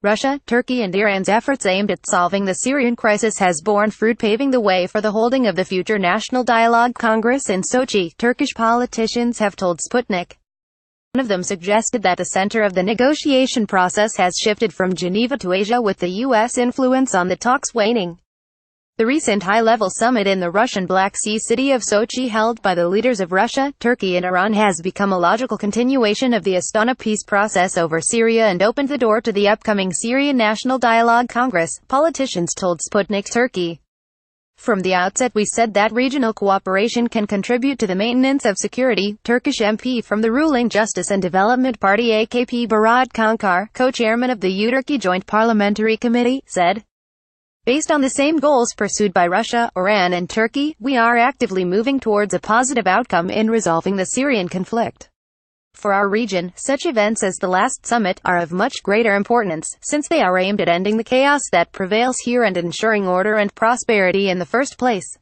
Russia, Turkey and Iran's efforts aimed at solving the Syrian crisis has borne fruit, paving the way for the holding of the future National Dialogue Congress in Sochi, Turkish politicians have told Sputnik. One of them suggested that the center of the negotiation process has shifted from Geneva to Asia, with the U.S. influence on the talks waning. The recent high-level summit in the Russian Black Sea city of Sochi, held by the leaders of Russia, Turkey and Iran, has become a logical continuation of the Astana peace process over Syria and opened the door to the upcoming Syrian National Dialogue Congress, politicians told Sputnik Turkey. From the outset we said that regional cooperation can contribute to the maintenance of security, Turkish MP from the ruling Justice and Development Party AKP Berat Kankar, co-chairman of the EU-Turkey Joint Parliamentary Committee, said. Based on the same goals pursued by Russia, Iran and Turkey, we are actively moving towards a positive outcome in resolving the Syrian conflict. For our region, such events as the last summit are of much greater importance, since they are aimed at ending the chaos that prevails here and ensuring order and prosperity in the first place.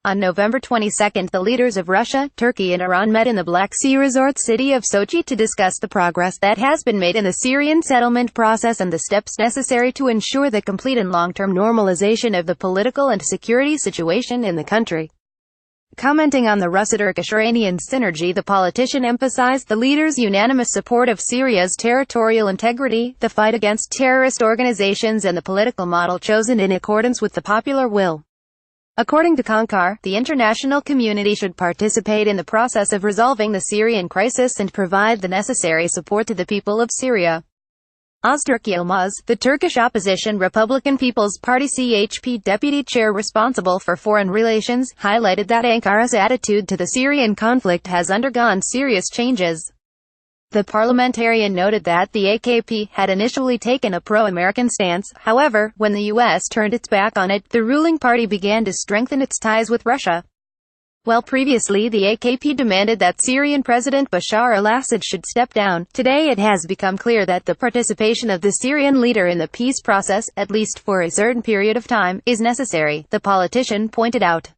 On November 22, the leaders of Russia, Turkey and Iran met in the Black Sea resort city of Sochi to discuss the progress that has been made in the Syrian settlement process and the steps necessary to ensure the complete and long-term normalization of the political and security situation in the country. Commenting on the Russo-Turkish-Iranian synergy, the politician emphasized the leaders' unanimous support of Syria's territorial integrity, the fight against terrorist organizations and the political model chosen in accordance with the popular will. According to Kankar, the international community should participate in the process of resolving the Syrian crisis and provide the necessary support to the people of Syria. Öztürk Yılmaz, the Turkish opposition Republican People's Party CHP deputy chair responsible for foreign relations, highlighted that Ankara's attitude to the Syrian conflict has undergone serious changes. The parliamentarian noted that the AKP had initially taken a pro-American stance. However, when the U.S. turned its back on it, the ruling party began to strengthen its ties with Russia. While previously the AKP demanded that Syrian President Bashar al-Assad should step down, today it has become clear that the participation of the Syrian leader in the peace process, at least for a certain period of time, is necessary, the politician pointed out.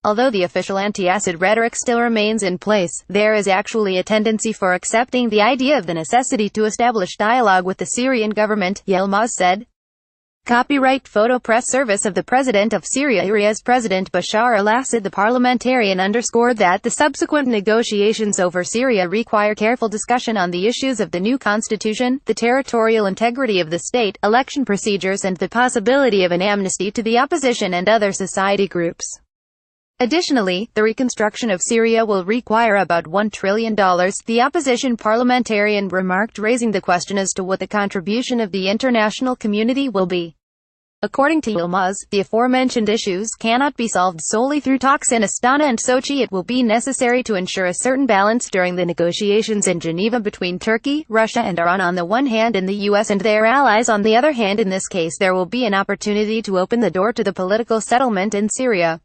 Although the official anti-Assad rhetoric still remains in place, there is actually a tendency for accepting the idea of the necessity to establish dialogue with the Syrian government, Yilmaz said. Copyright photo press service of the President of Syria's President Bashar al-Assad. The parliamentarian underscored that the subsequent negotiations over Syria require careful discussion on the issues of the new constitution, the territorial integrity of the state, election procedures and the possibility of an amnesty to the opposition and other society groups. Additionally, the reconstruction of Syria will require about $1 trillion, the opposition parliamentarian remarked, raising the question as to what the contribution of the international community will be. According to Yilmaz, the aforementioned issues cannot be solved solely through talks in Astana and Sochi. It will be necessary to ensure a certain balance during the negotiations in Geneva between Turkey, Russia and Iran on the one hand and the US and their allies on the other hand. In this case, there will be an opportunity to open the door to the political settlement in Syria.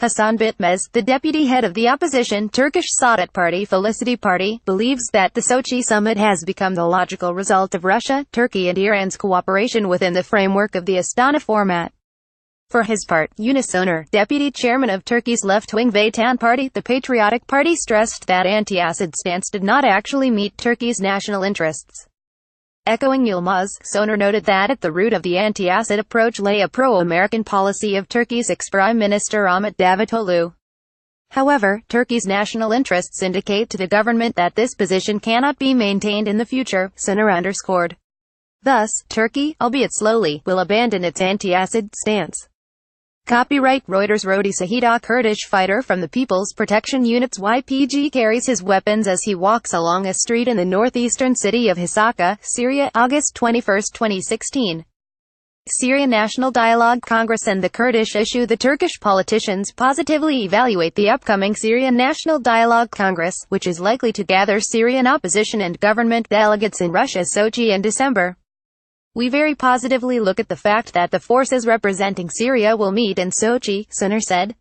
Hasan Bitmez, the deputy head of the opposition Turkish Saadet Party Felicity Party, believes that the Sochi summit has become the logical result of Russia, Turkey and Iran's cooperation within the framework of the Astana format. For his part, Yunus Oner, deputy chairman of Turkey's left-wing Vatan Party, the Patriotic Party, stressed that anti-Assad stance did not actually meet Turkey's national interests. Echoing Yilmaz, Soner noted that at the root of the anti-Assad approach lay a pro-American policy of Turkey's ex-Prime Minister Ahmet Davutoglu. However, Turkey's national interests indicate to the government that this position cannot be maintained in the future, Soner underscored. Thus, Turkey, albeit slowly, will abandon its anti-Assad stance. Copyright Reuters. Rodi Sahida, Kurdish fighter from the People's Protection Unit's YPG, carries his weapons as he walks along a street in the northeastern city of Hasaka, Syria, August 21, 2016. Syrian National Dialogue Congress and the Kurdish issue. The Turkish politicians positively evaluate the upcoming Syrian National Dialogue Congress, which is likely to gather Syrian opposition and government delegates in Russia's Sochi in December. We very positively look at the fact that the forces representing Syria will meet in Sochi, Soner said.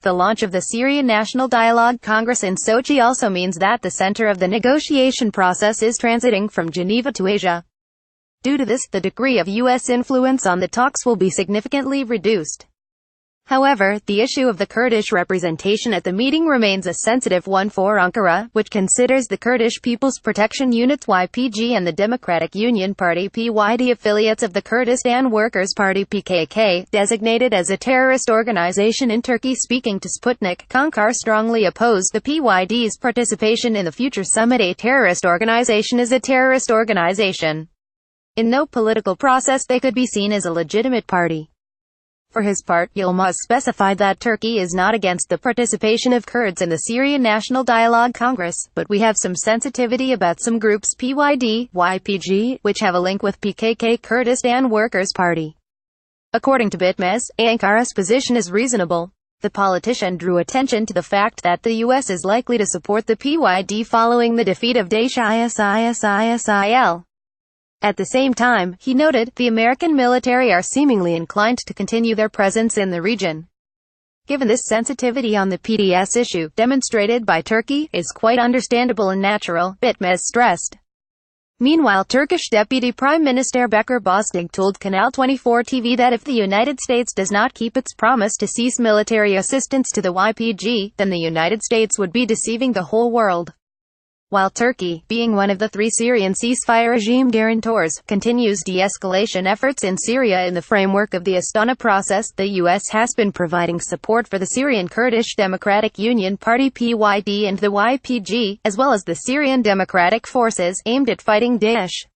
The launch of the Syrian National Dialogue Congress in Sochi also means that the center of the negotiation process is transiting from Geneva to Asia. Due to this, the degree of U.S. influence on the talks will be significantly reduced. However, the issue of the Kurdish representation at the meeting remains a sensitive one for Ankara, which considers the Kurdish People's Protection Units YPG and the Democratic Union Party PYD affiliates of the Kurdistan Workers' Party PKK, designated as a terrorist organization in Turkey. Speaking to Sputnik, Ankara strongly opposed the PYD's participation in the future summit. A terrorist organization is a terrorist organization. In no political process they could be seen as a legitimate party. For his part, Yilmaz specified that Turkey is not against the participation of Kurds in the Syrian National Dialogue Congress, but we have some sensitivity about some groups PYD, YPG, which have a link with PKK Kurdistan Workers' Party. According to Bitmez, Ankara's position is reasonable. The politician drew attention to the fact that the U.S. is likely to support the PYD following the defeat of Daesh ISIL. At the same time, he noted, the American military are seemingly inclined to continue their presence in the region. Given this sensitivity on the PDS issue, demonstrated by Turkey, is quite understandable and natural, Bitmez stressed. Meanwhile, Turkish Deputy Prime Minister Bekir Bozdağ told Kanal 24 TV that if the United States does not keep its promise to cease military assistance to the YPG, then the United States would be deceiving the whole world. While Turkey, being one of the three Syrian ceasefire regime guarantors, continues de-escalation efforts in Syria in the framework of the Astana process, the U.S. has been providing support for the Syrian Kurdish Democratic Union Party PYD and the YPG, as well as the Syrian Democratic Forces, aimed at fighting Daesh.